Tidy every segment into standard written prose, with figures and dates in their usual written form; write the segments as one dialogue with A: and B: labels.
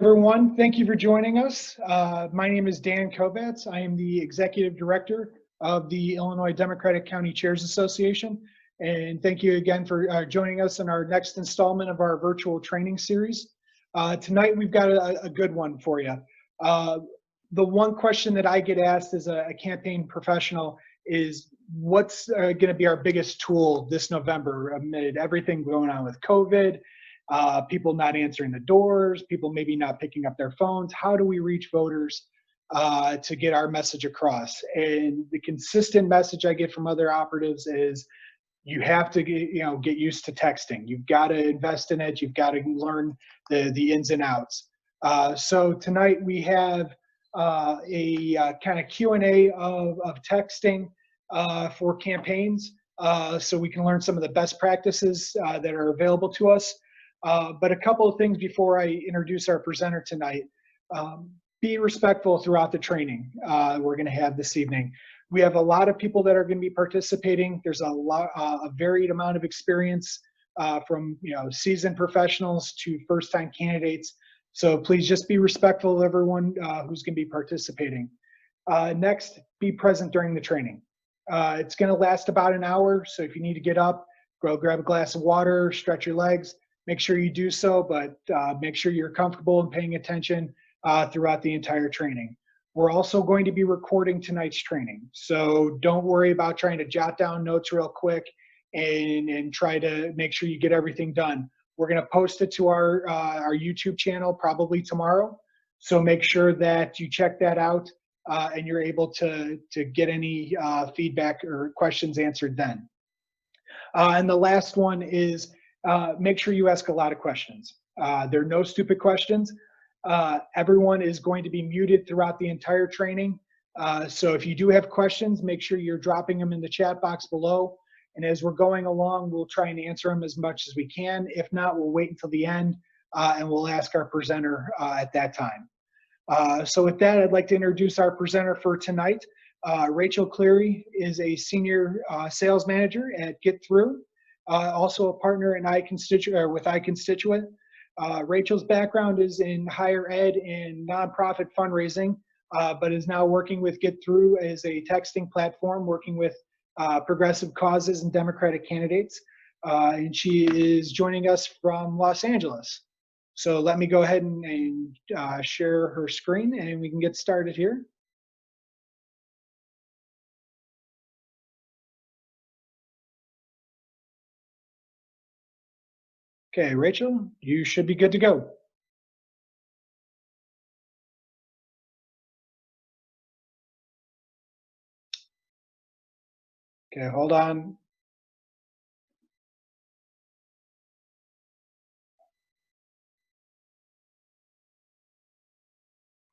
A: Everyone, thank you for joining us. My name is Dan Kovats. I am the Executive Director of the Illinois Democratic County Chairs Association. And thank you again for joining us in our next installment of our virtual training series. Tonight, we've got a good one for you. The one question that I get asked as a campaign professional is, what's going to be our biggest tool this November amid everything going on with COVID? People not answering the doors, people maybe not picking up their phones. How do we reach voters to get our message across? And the consistent message I get from other operatives is you have to get used to texting. You've got to invest in it. You've got to learn the ins and outs. So tonight we have a kind of Q&A of texting for campaigns, so we can learn some of the best practices that are available to us. But a couple of things before I introduce our presenter tonight. Be respectful throughout the training we're going to have this evening. We have a lot of people that are going to be participating. There's a varied amount of experience from seasoned professionals to first-time candidates. So please just be respectful of everyone who's going to be participating. Next, be present during the training. It's going to last about an hour, so if you need to get up, go grab a glass of water, stretch your legs, make sure you do so, but make sure you're comfortable and paying attention throughout the entire training. We're also going to be recording tonight's training, so don't worry about trying to jot down notes real quick and try to make sure you get everything done. We're going to post it to our YouTube channel probably tomorrow, so make sure that you check that out and you're able to get any feedback or questions answered then. And the last one is, make sure you ask a lot of questions. There are no stupid questions. Everyone is going to be muted throughout the entire training. So if you do have questions, make sure you're dropping them in the chat box below. And as we're going along, we'll try and answer them as much as we can. If not, we'll wait until the end and we'll ask our presenter at that time. So with that, I'd like to introduce our presenter for tonight. Rachel Cleary is a senior sales manager at GetThru. Also a partner in with iConstituent. Rachel's background is in higher ed and nonprofit fundraising, but is now working with GetThru as a texting platform, working with progressive causes and Democratic candidates. And she is joining us from Los Angeles. So let me go ahead and share her screen and we can get started here. Okay, Rachel, you should be good to go. Okay, hold on.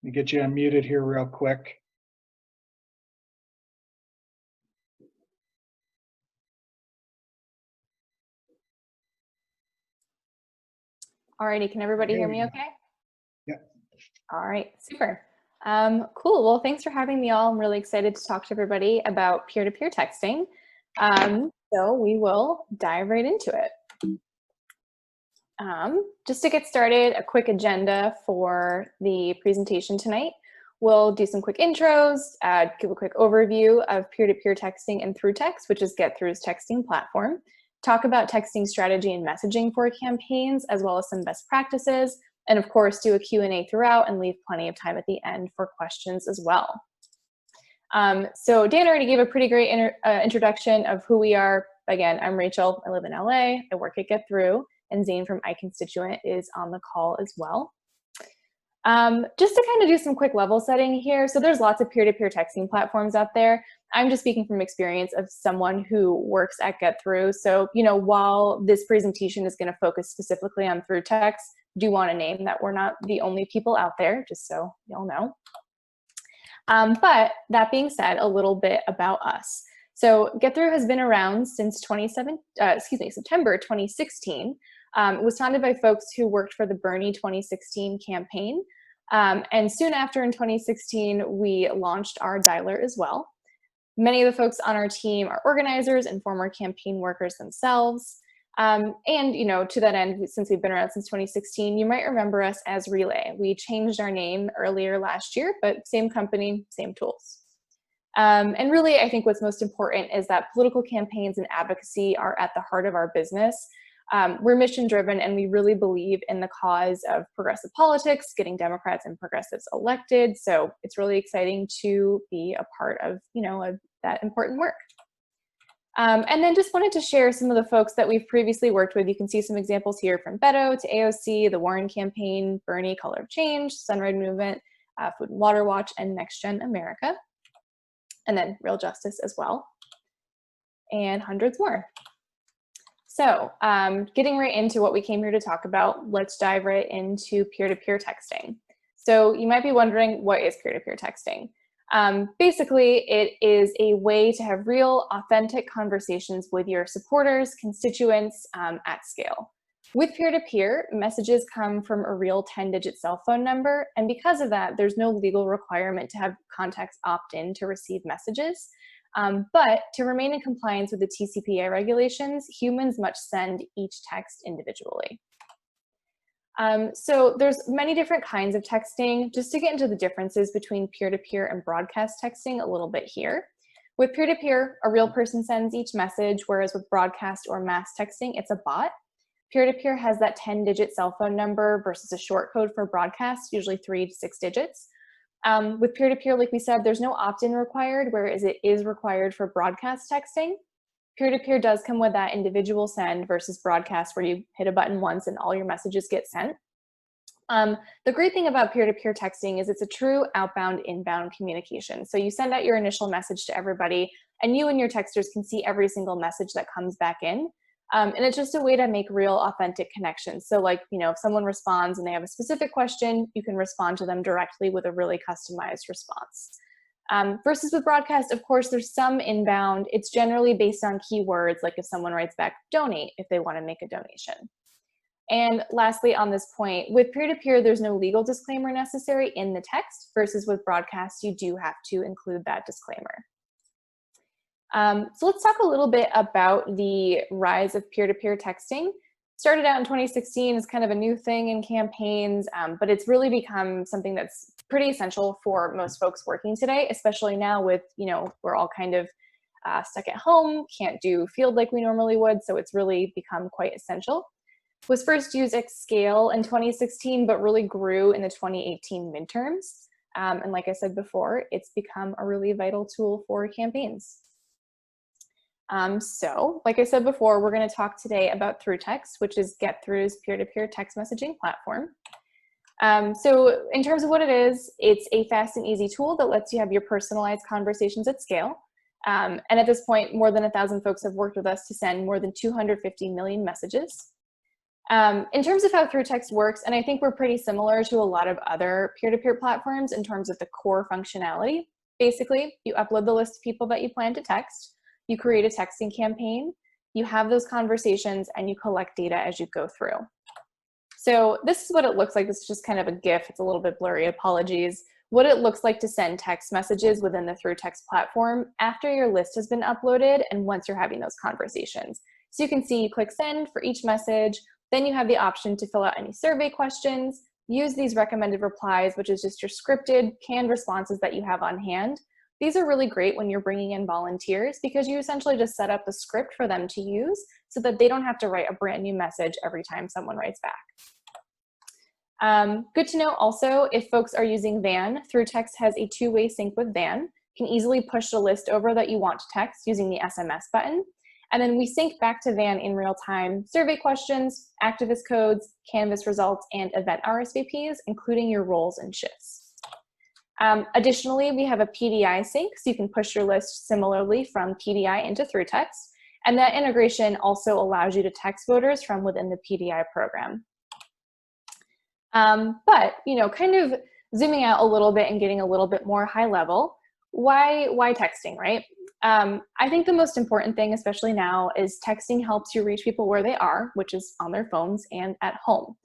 A: Let me get you unmuted here real quick.
B: Alrighty, can everybody hear me okay?
A: Yeah.
B: All right, super. Cool, well, thanks for having me all. I'm really excited to talk to everybody about peer-to-peer texting. So we will dive right into it. Just to get started, a quick agenda for the presentation tonight. We'll do some quick intros, give a quick overview of peer-to-peer texting and ThruText, which is GetThru's texting platform. Talk about texting strategy and messaging for campaigns, as well as some best practices, and of course do a Q&A throughout and leave plenty of time at the end for questions as well. So Dan already gave a pretty great introduction of who we are. Again, I'm Rachel, I live in LA, I work at GetThru, and Zain from iConstituent is on the call as well. Just to kind of do some quick level setting here. So there's lots of peer-to-peer texting platforms out there. I'm just speaking from experience of someone who works at GetThru. So, while this presentation is going to focus specifically on ThruText, do want to name that we're not the only people out there, just so y'all know. But that being said, a little bit about us. So GetThru has been around since September 2016. It was founded by folks who worked for the Bernie 2016 campaign. And soon after in 2016, we launched our dialer as well. Many of the folks on our team are organizers and former campaign workers themselves. And, to that end, since we've been around since 2016, you might remember us as Relay. We changed our name earlier last year, but same company, same tools. And really, I think what's most important is that political campaigns and advocacy are at the heart of our business. We're mission driven, and we really believe in the cause of progressive politics, getting Democrats and progressives elected. So it's really exciting to be a part of, of that important work. And then just wanted to share some of the folks that we've previously worked with. You can see some examples here from Beto to AOC, the Warren campaign, Bernie, Color of Change, Sunrise Movement, Food and Water Watch, and Next Gen America. And then Real Justice as well, and hundreds more. So getting right into what we came here to talk about, let's dive right into peer-to-peer texting. So you might be wondering, what is peer-to-peer texting? Basically, it is a way to have real, authentic conversations with your supporters, constituents at scale. With peer-to-peer, messages come from a real 10-digit cell phone number, and because of that, there's no legal requirement to have contacts opt in to receive messages. But to remain in compliance with the TCPA regulations, humans must send each text individually. So there's many different kinds of texting. Just to get into the differences between peer-to-peer and broadcast texting a little bit here. With peer-to-peer, a real person sends each message, whereas with broadcast or mass texting, it's a bot. Peer-to-peer has that 10-digit cell phone number versus a short code for broadcast, usually 3 to 6 digits. With peer-to-peer, like we said, there's no opt-in required, whereas it is required for broadcast texting. Peer-to-peer does come with that individual send versus broadcast, where you hit a button once and all your messages get sent. The great thing about peer-to-peer texting is it's a true outbound, inbound communication. So you send out your initial message to everybody, and you and your texters can see every single message that comes back in. And it's just a way to make real, authentic connections. So like, if someone responds and they have a specific question, you can respond to them directly with a really customized response. Versus with broadcast, of course, there's some inbound. It's generally based on keywords, like if someone writes back donate, if they want to make a donation. And lastly, on this point, with peer-to-peer, there's no legal disclaimer necessary in the text, versus with broadcast, you do have to include that disclaimer. So let's talk a little bit about the rise of peer-to-peer texting. Started out in 2016 as kind of a new thing in campaigns, but it's really become something that's pretty essential for most folks working today, especially now with, we're all kind of stuck at home, can't do field like we normally would, so it's really become quite essential. Was first used at scale in 2016, but really grew in the 2018 midterms. And like I said before, it's become a really vital tool for campaigns. So like I said before, we're going to talk today about ThruText, which is GetThru's peer-to-peer text messaging platform. So in terms of what it is, it's a fast and easy tool that lets you have your personalized conversations at scale. And at this point, more than 1,000 folks have worked with us to send more than 250 million messages. In terms of how ThruText works, and I think we're pretty similar to a lot of other peer-to-peer platforms in terms of the core functionality. Basically, you upload the list of people that you plan to text. You create a texting campaign, you have those conversations, and you collect data as you go through. So this is what it looks like. This is just kind of a GIF. It's a little bit blurry, apologies. What it looks like to send text messages within the ThruText platform after your list has been uploaded and once you're having those conversations. So you can see you click send for each message, then you have the option to fill out any survey questions, use these recommended replies, which is just your scripted, canned responses that you have on hand. These are really great when you're bringing in volunteers because you essentially just set up the script for them to use so that they don't have to write a brand new message every time someone writes back. Good to know also, if folks are using Van, ThruText has a two-way sync with Van. You can easily push the list over that you want to text using the SMS button. And then we sync back to Van in real time, survey questions, activist codes, Canvas results, and event RSVPs, including your roles and shifts. Additionally, we have a PDI sync, so you can push your list similarly from PDI into ThruText, and that integration also allows you to text voters from within the PDI program. But, kind of zooming out a little bit and getting a little bit more high level, why texting, right? I think the most important thing, especially now, is texting helps you reach people where they are, which is on their phones and at home.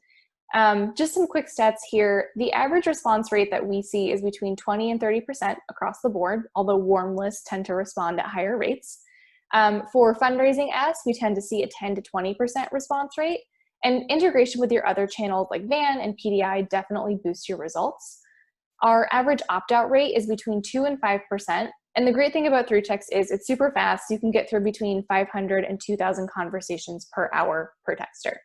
B: Just some quick stats here. The average response rate that we see is between 20 and 30% across the board, although warm lists tend to respond at higher rates. For fundraising asks, we tend to see a 10 to 20% response rate, and integration with your other channels like VAN and PDI definitely boosts your results. Our average opt-out rate is between 2 and 5%, and the great thing about ThruText is it's super fast. You can get through between 500 and 2,000 conversations per hour per texter.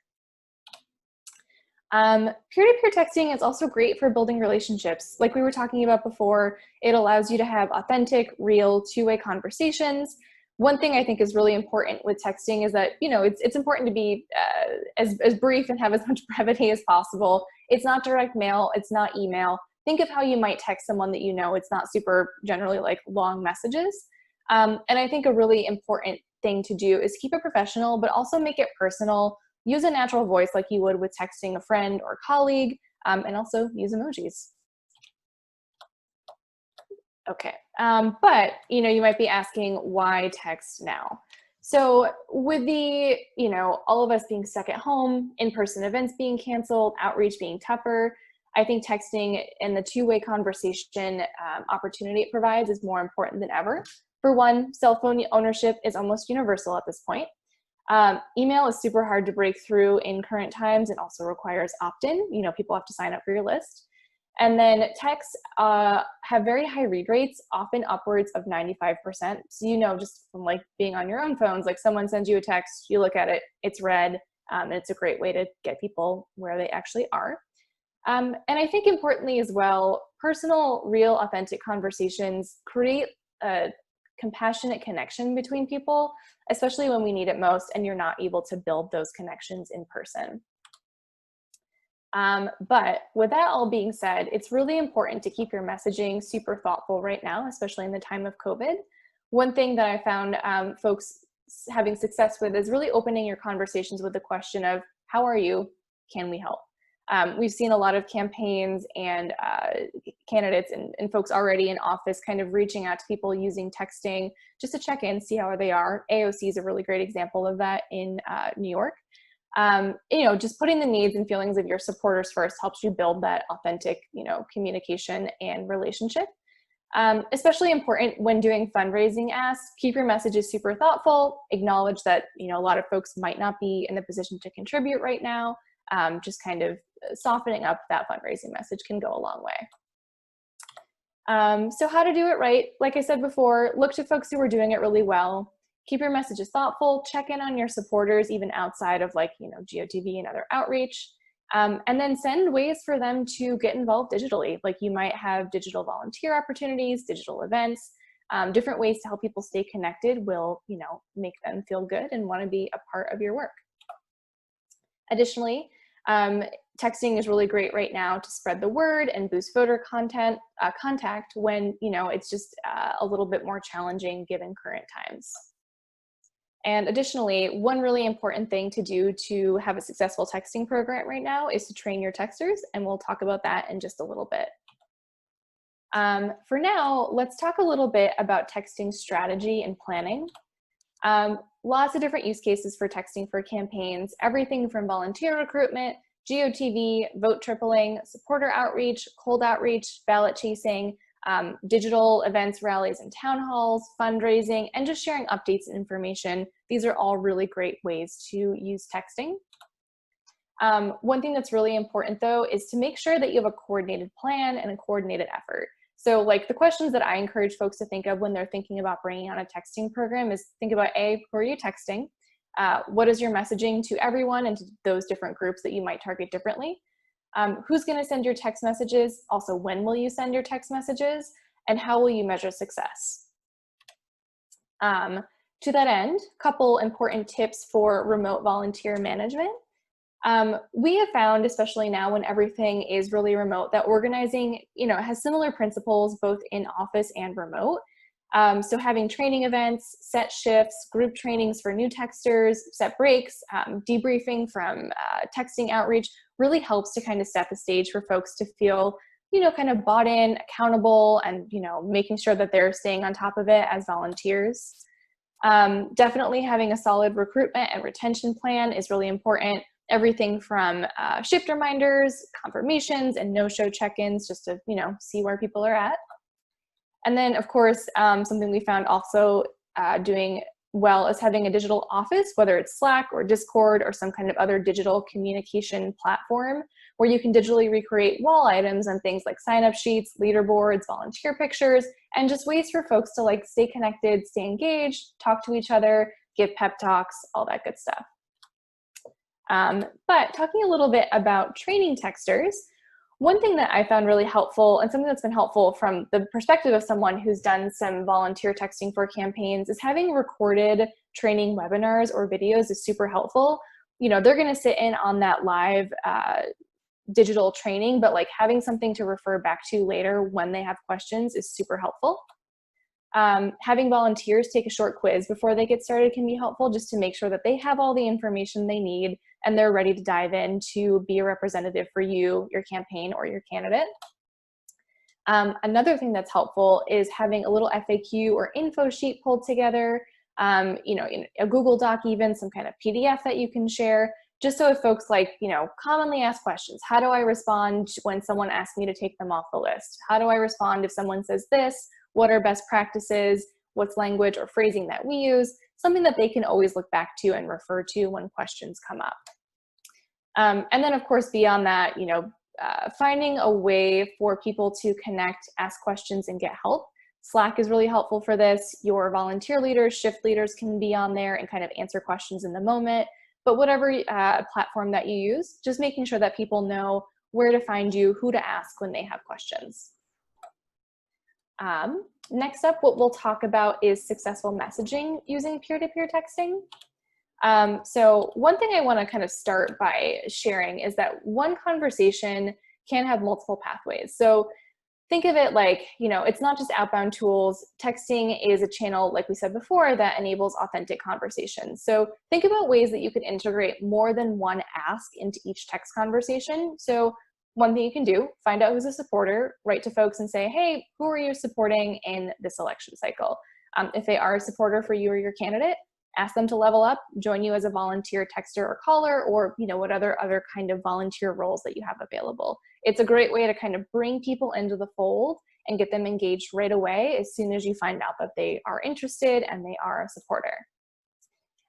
B: Peer-to-peer texting is also great for building relationships. Like we were talking about before, it allows you to have authentic, real, two-way conversations. One thing I think is really important with texting is that, you know, it's important to be as brief and have as much brevity as possible. It's not direct mail, it's not email. Think of how you might text someone that you know. It's not super generally like long messages. And I think a really important thing to do is keep it professional, but also make it personal. Use a natural voice like you would with texting a friend or colleague, and also use emojis. Okay, but you know, you might be asking, why text now? So with the, you know, all of us being stuck at home, in-person events being canceled, outreach being tougher, I think texting and the two-way conversation opportunity it provides is more important than ever. For one, cell phone ownership is almost universal at this point. Email is super hard to break through in current times and also requires opt-in. You know, people have to sign up for your list. And then texts have very high read rates, often upwards of 95%. So you know, just from like being on your own phones, like someone sends you a text, you look at it, it's read, and it's a great way to get people where they actually are. And I think importantly as well, personal, real, authentic conversations create a compassionate connection between people, especially when we need it most and you're not able to build those connections in person. But with that all being said, it's really important to keep your messaging super thoughtful right now, especially in the time of COVID. One thing that I found folks having success with is really opening your conversations with the question of, how are you? Can we help? We've seen a lot of campaigns and candidates and folks already in office kind of reaching out to people using texting just to check in, see how they are. AOC is a really great example of that in New York. You know, just putting the needs and feelings of your supporters first helps you build that authentic, you know, communication and relationship. Especially important when doing fundraising asks, keep your messages super thoughtful, acknowledge that, you know, a lot of folks might not be in the position to contribute right now. Just kind of softening up that fundraising message can go a long way. So how to do it right? Like I said before, look to folks who are doing it really well. Keep your messages thoughtful, check in on your supporters, even outside of like, you know, GOTV and other outreach, and then send ways for them to get involved digitally. Like you might have digital volunteer opportunities, digital events, different ways to help people stay connected will, you know, make them feel good and want to be a part of your work. Additionally, texting is really great right now to spread the word and boost voter contact when, you know, it's just a little bit more challenging given current times. And additionally, one really important thing to do to have a successful texting program right now is to train your texters, and we'll talk about that in just a little bit. For now, let's talk a little bit about texting strategy and planning. Lots of different use cases for texting for campaigns, everything from volunteer recruitment, GOTV, vote tripling, supporter outreach, cold outreach, ballot chasing, digital events, rallies, and town halls, fundraising, and just sharing updates and information. These are all really great ways to use texting. One thing that's really important though is to make sure that you have a coordinated plan and a coordinated effort. So like the questions that I encourage folks to think of when they're thinking about bringing on a texting program is think about A, who are you texting? What is your messaging to everyone and to those different groups that you might target differently? Who's going to send your text messages? Also, when will you send your text messages? And how will you measure success? To that end, a couple important tips for remote volunteer management. We have found, especially now when everything is really remote, that organizing, you know, has similar principles both in office and remote. So having training events, set shifts, group trainings for new texters, set breaks, debriefing from texting outreach really helps to kind of set the stage for folks to feel, you know, kind of bought in, accountable, and, you know, making sure that they're staying on top of it as volunteers. Definitely having a solid recruitment and retention plan is really important. Everything from shift reminders, confirmations, and no-show check-ins just to, you know, see where people are at. And then, of course, something we found also doing well as having a digital office, whether it's Slack or Discord or some kind of other digital communication platform, where you can digitally recreate wall items and things like sign-up sheets, leaderboards, volunteer pictures, and just ways for folks to like stay connected, stay engaged, talk to each other, give pep talks, all that good stuff. But talking a little bit about training texters, one thing that I found really helpful, and something that's been helpful from the perspective of someone who's done some volunteer texting for campaigns, is having recorded training webinars or videos is super helpful. You know, they're going to sit in on that live digital training, but like having something to refer back to later when they have questions is super helpful. Having volunteers take a short quiz before they get started can be helpful, just to make sure that they have all the information they need and they're ready to dive in to be a representative for you, your campaign, or your candidate. Another thing that's helpful is having a little FAQ or info sheet pulled together, you know, in a Google Doc, even some kind of PDF that you can share, just so if folks like, you know, commonly ask questions. How do I respond when someone asks me to take them off the list? How do I respond if someone says this? What are best practices? What's language or phrasing that we use? Something that they can always look back to and refer to when questions come up. And then of course, beyond that, you know, finding a way for people to connect, ask questions, and get help. Slack is really helpful for this. Your volunteer leaders, shift leaders can be on there and kind of answer questions in the moment. But whatever platform that you use, just making sure that people know where to find you, who to ask when they have questions. Next up, what we'll talk about is successful messaging using peer-to-peer texting. So one thing I want to kind of start by sharing is that one conversation can have multiple pathways. So think of it like, you know, it's not just outbound tools. Texting is a channel, like we said before, that enables authentic conversations. So think about ways that you could integrate more than one ask into each text conversation. So one thing you can do, find out who's a supporter, write to folks and say, hey, who are you supporting in this election cycle? If they are a supporter for you or your candidate, ask them to level up, join you as a volunteer texter or caller, or, you know, what other kind of volunteer roles that you have available. It's a great way to kind of bring people into the fold and get them engaged right away as soon as you find out that they are interested and they are a supporter.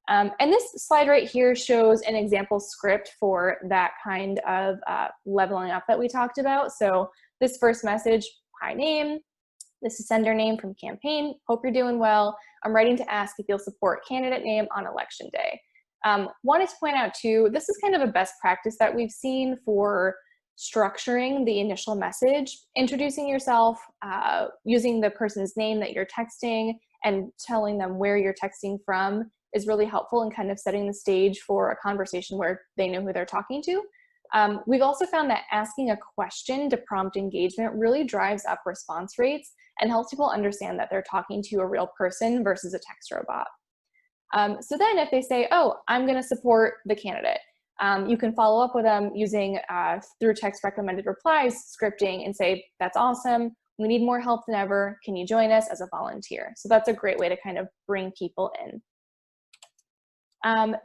B: And this slide right here shows an example script for that kind of leveling up that we talked about. So this first message, hi name, this is sender name from campaign, hope you're doing well. I'm writing to ask if you'll support candidate name on election day. Wanted to point out too, this is kind of a best practice that we've seen for structuring the initial message, introducing yourself, using the person's name that you're texting and telling them where you're texting from is really helpful in kind of setting the stage for a conversation where they know who they're talking to. We've also found that asking a question to prompt engagement really drives up response rates and helps people understand that they're talking to a real person versus a text robot. So then if they say, oh, I'm going to support the candidate, you can follow up with them using through text recommended replies scripting and say, that's awesome. We need more help than ever. Can you join us as a volunteer? So that's a great way to kind of bring people in.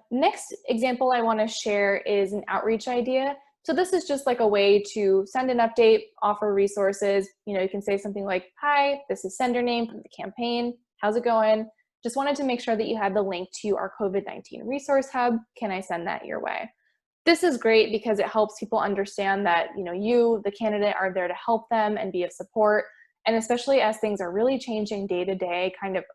B: Next example I want to share is an outreach idea. So this is just like a way to send an update, offer resources. You know, you can say something like, hi, this is sender name from the campaign. How's it going? Just wanted to make sure that you had the link to our COVID-19 resource hub. Can I send that your way? This is great because it helps people understand that, you know, you, the candidate, are there to help them and be of support. And especially as things are really changing day to day, kind of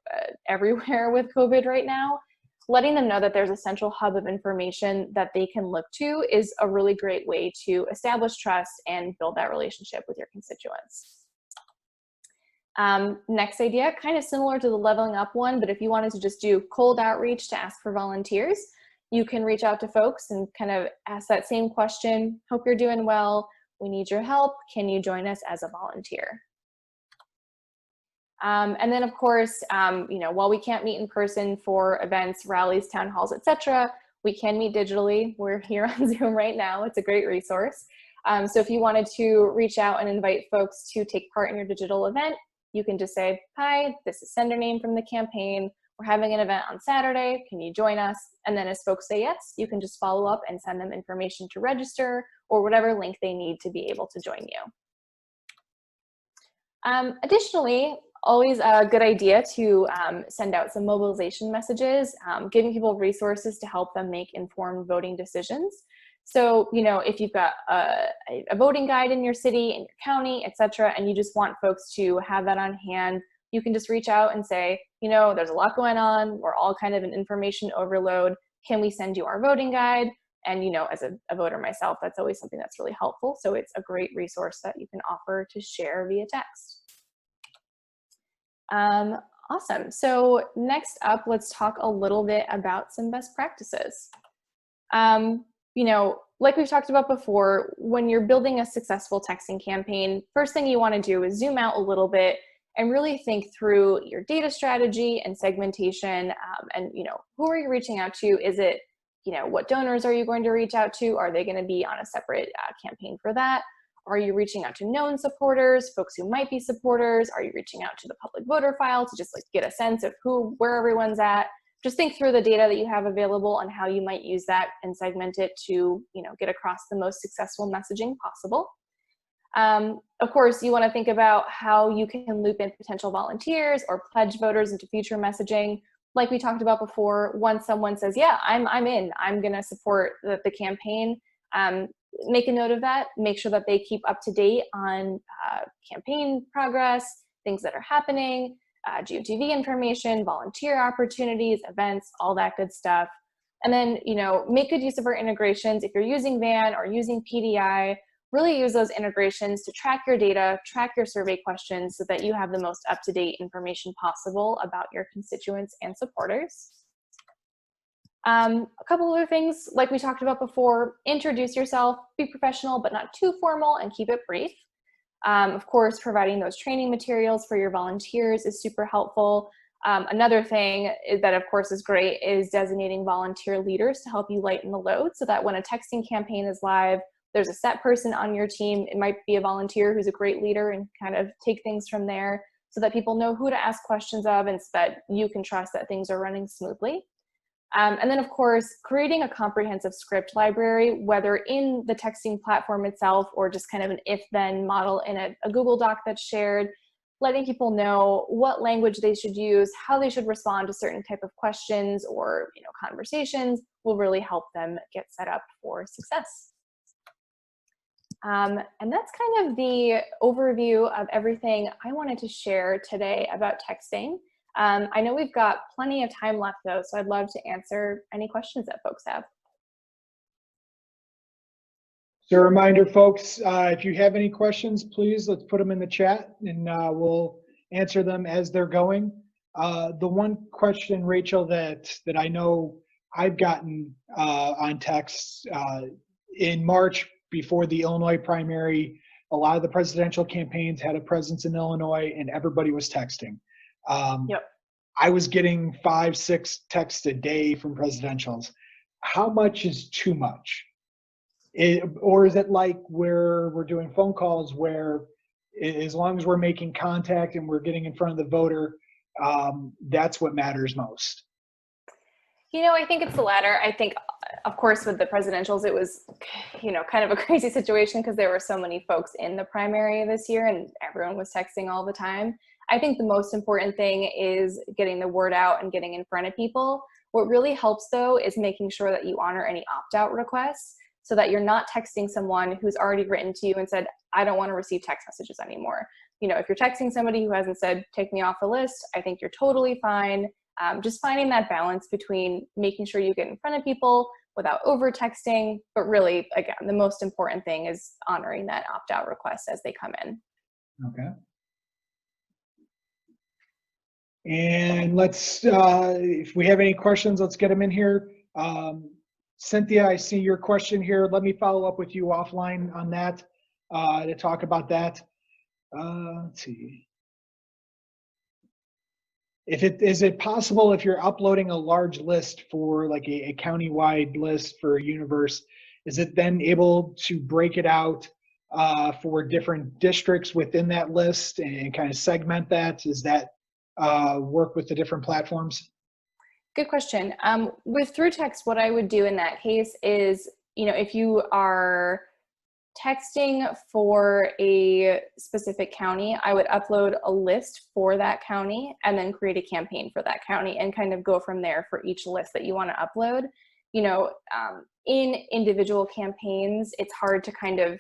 B: everywhere with COVID right now, letting them know that there's a central hub of information that they can look to is a really great way to establish trust and build that relationship with your constituents. Next idea, kind of similar to the leveling up one, but if you wanted to just do cold outreach to ask for volunteers, you can reach out to folks and kind of ask that same question. Hope you're doing well. We need your help. Can you join us as a volunteer? And then of course, you know, while we can't meet in person for events, rallies, town halls, etc., we can meet digitally. We're here on Zoom right now. It's a great resource. So if you wanted to reach out and invite folks to take part in your digital event, you can just say, hi, this is sender name from the campaign. We're having an event on Saturday. Can you join us? And then as folks say yes, you can just follow up and send them information to register or whatever link they need to be able to join you. Additionally, always a good idea to send out some mobilization messages, giving people resources to help them make informed voting decisions. So, you know, if you've got a voting guide in your city, in your county, etc., and you just want folks to have that on hand, you can just reach out and say, you know, there's a lot going on. We're all kind of in information overload. Can we send you our voting guide? And, you know, as a voter myself, that's always something that's really helpful. So it's a great resource that you can offer to share via text. Awesome. So next up, let's talk a little bit about some best practices. You know, like we've talked about before, when you're building a successful texting campaign, first thing you want to do is zoom out a little bit and really think through your data strategy and segmentation, and, you know, who are you reaching out to? Is it, you know, what donors are you going to reach out to? Are they going to be on a separate campaign for that? Are you reaching out to known supporters, folks who might be supporters? Are you reaching out to the public voter file to just like get a sense of where everyone's at? Just think through the data that you have available and how you might use that and segment it to, you know, get across the most successful messaging possible. Of course, you want to think about how you can loop in potential volunteers or pledge voters into future messaging. Like we talked about before, once someone says, yeah, I'm in, I'm going to support the campaign, make a note of that, make sure that they keep up to date on campaign progress, things that are happening, GOTV information, volunteer opportunities, events, all that good stuff. And then, you know, make good use of our integrations. If you're using VAN or using PDI, really use those integrations to track your data, track your survey questions so that you have the most up-to-date information possible about your constituents and supporters. A couple other things, like we talked about before, introduce yourself, be professional but not too formal, and keep it brief. Of course, providing those training materials for your volunteers is super helpful. Another thing that, of course, is great is designating volunteer leaders to help you lighten the load so that when a texting campaign is live, there's a set person on your team. It might be a volunteer who's a great leader and kind of take things from there so that people know who to ask questions of and so that you can trust that things are running smoothly. And then, of course, creating a comprehensive script library, whether in the texting platform itself or just kind of an if-then model in a Google Doc that's shared, letting people know what language they should use, how they should respond to certain type of questions or, you know, conversations will really help them get set up for success. And that's kind of the overview of everything I wanted to share today about texting. I know we've got plenty of time left though, so I'd love to answer any questions that folks have.
A: So a reminder, folks, if you have any questions, please let's put them in the chat and we'll answer them as they're going. The one question, Rachel, that I know I've gotten on text in March before the Illinois primary, a lot of the presidential campaigns had a presence in Illinois and everybody was texting.
B: Yep.
A: I was getting 5-6 texts a day from presidentials. How much is too much? Or is it like where we're doing phone calls where as long as we're making contact and we're getting in front of the voter, that's what matters most?
B: You know, I think it's the latter. I think, of course, with the presidentials, it was, you know, kind of a crazy situation because there were so many folks in the primary this year and everyone was texting all the time. I think the most important thing is getting the word out and getting in front of people. What really helps, though, is making sure that you honor any opt-out requests so that you're not texting someone who's already written to you and said, I don't want to receive text messages anymore. You know, if you're texting somebody who hasn't said, take me off the list, I think you're totally fine. Just finding that balance between making sure you get in front of people without over texting, but really, again, the most important thing is honoring that opt-out request as they come in.
A: Okay. And let's, if we have any questions, let's get them in here. Cynthia, I see your question here. Let me follow up with you offline on that to talk about that. Let's see. Is it possible if you're uploading a large list for like a county-wide list for a universe, is it then able to break it out for different districts within that list and kind of segment that? Does that work with the different platforms?
B: Good question. With ThruText, what I would do in that case is, you know, if you are texting for a specific county, I would upload a list for that county and then create a campaign for that county and kind of go from there for each list that you want to upload. You know, in individual campaigns, it's hard to kind of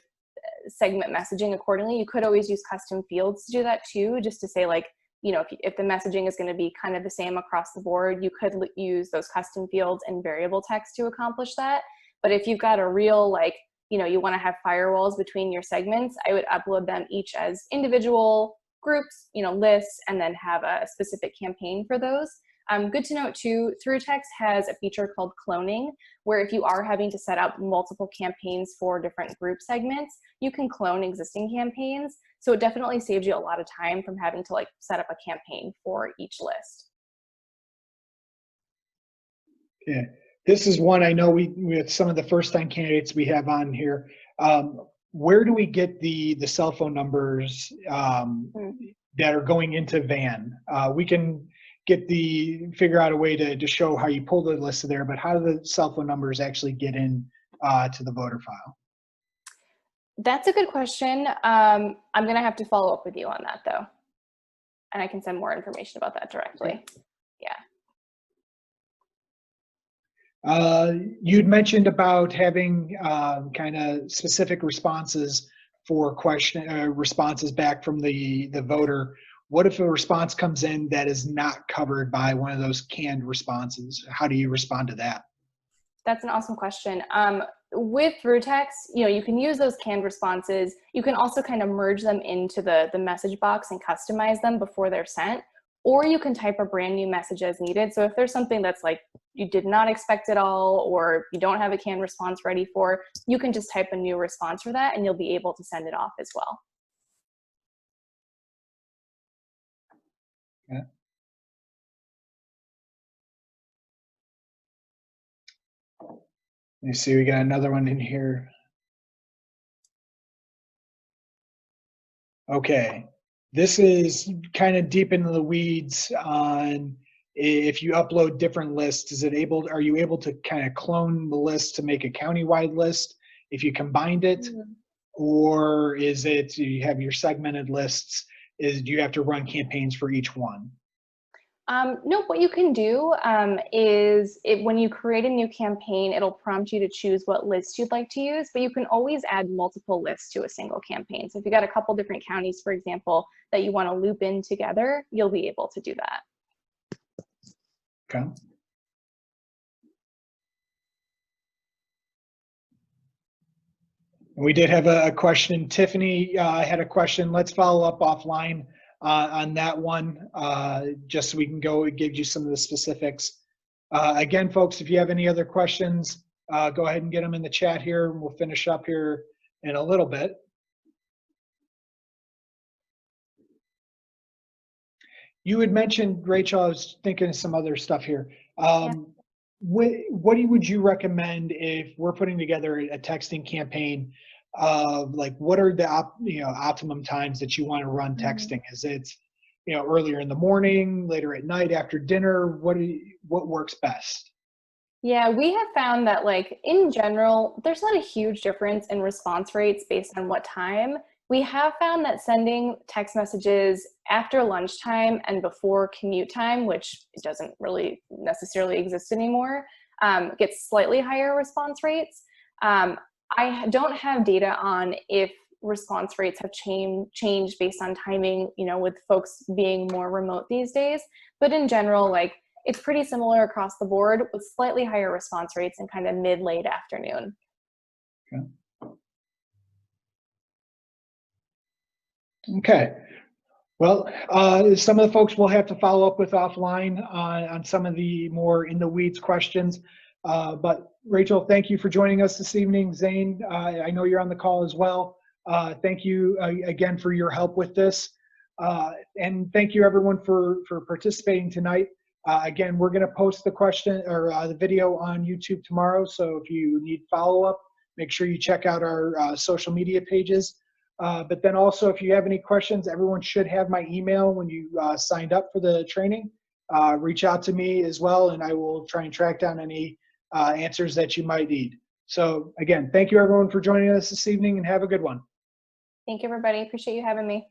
B: segment messaging accordingly. You could always use custom fields to do that too, just to say like, you know, if the messaging is going to be kind of the same across the board, you could use those custom fields and variable text to accomplish that. But if you've got a real, like, you know, you want to have firewalls between your segments, I would upload them each as individual groups, you know, lists, and then have a specific campaign for those. Good to note too, ThruText has a feature called cloning, where if you are having to set up multiple campaigns for different group segments, you can clone existing campaigns. So it definitely saves you a lot of time from having to like set up a campaign for each list.
A: Yeah, this is one I know with some of the first-time candidates we have on here. Where do we get the cell phone numbers that are going into VAN? We can figure out a way to show how you pull the list of there, but how do the cell phone numbers actually get in to the voter file?
B: That's a good question. I'm going to have to follow up with you on that though. And I can send more information about that directly. Yeah.
A: You'd mentioned about having kind of specific responses for responses back from the voter. What if a response comes in that is not covered by one of those canned responses? How do you respond to that?
B: That's an awesome question. With ThruText, you know, you can use those canned responses. You can also kind of merge them into the message box and customize them before they're sent, or you can type a brand new message as needed. So if there's something that's like you did not expect at all, or you don't have a canned response ready for, you can just type a new response for that and you'll be able to send it off as well.
A: Yeah. Let me see, we got another one in here. Okay, this is kind of deep into the weeds on if you upload different lists, are you able to kind of clone the list to make a countywide list if you combined it? Or is it, you have your segmented lists, do you have to run campaigns for each one?
B: No, what you can do is when you create a new campaign, it'll prompt you to choose what list you'd like to use, but you can always add multiple lists to a single campaign. So if you got a couple different counties, for example, that you want to loop in together, you'll be able to do that.
A: Okay. We did have a question. Tiffany had a question. Let's follow up offline on that one, just so we can give you some of the specifics. Again, folks, if you have any other questions, go ahead and get them in the chat here, and we'll finish up here in a little bit. You had mentioned, Rachel, I was thinking of some other stuff here. What would you recommend if we're putting together a texting campaign of like, what are the optimum times that you want to run texting? Is it, you know, earlier in the morning, later at night, after dinner? What works best?
B: Yeah, we have found that like in general, there's not a huge difference in response rates based on what time. We have found that sending text messages after lunchtime and before commute time, which doesn't really necessarily exist anymore, gets slightly higher response rates. I don't have data on if response rates have changed based on timing, you know, with folks being more remote these days. But in general, like it's pretty similar across the board with slightly higher response rates in kind of mid-late afternoon.
A: Okay. Well, some of the folks will have to follow up with offline on some of the more in the weeds questions. But Rachel, thank you for joining us this evening. Zain, I know you're on the call as well. Thank you again for your help with this. And thank you everyone for participating tonight. Again, we're going to post the question or the video on YouTube tomorrow. So if you need follow-up, make sure you check out our social media pages. But then also, if you have any questions, everyone should have my email when you signed up for the training. Reach out to me as well, and I will try and track down any answers that you might need. So again, thank you everyone for joining us this evening and have a good one.
B: Thank you, everybody. Appreciate you having me.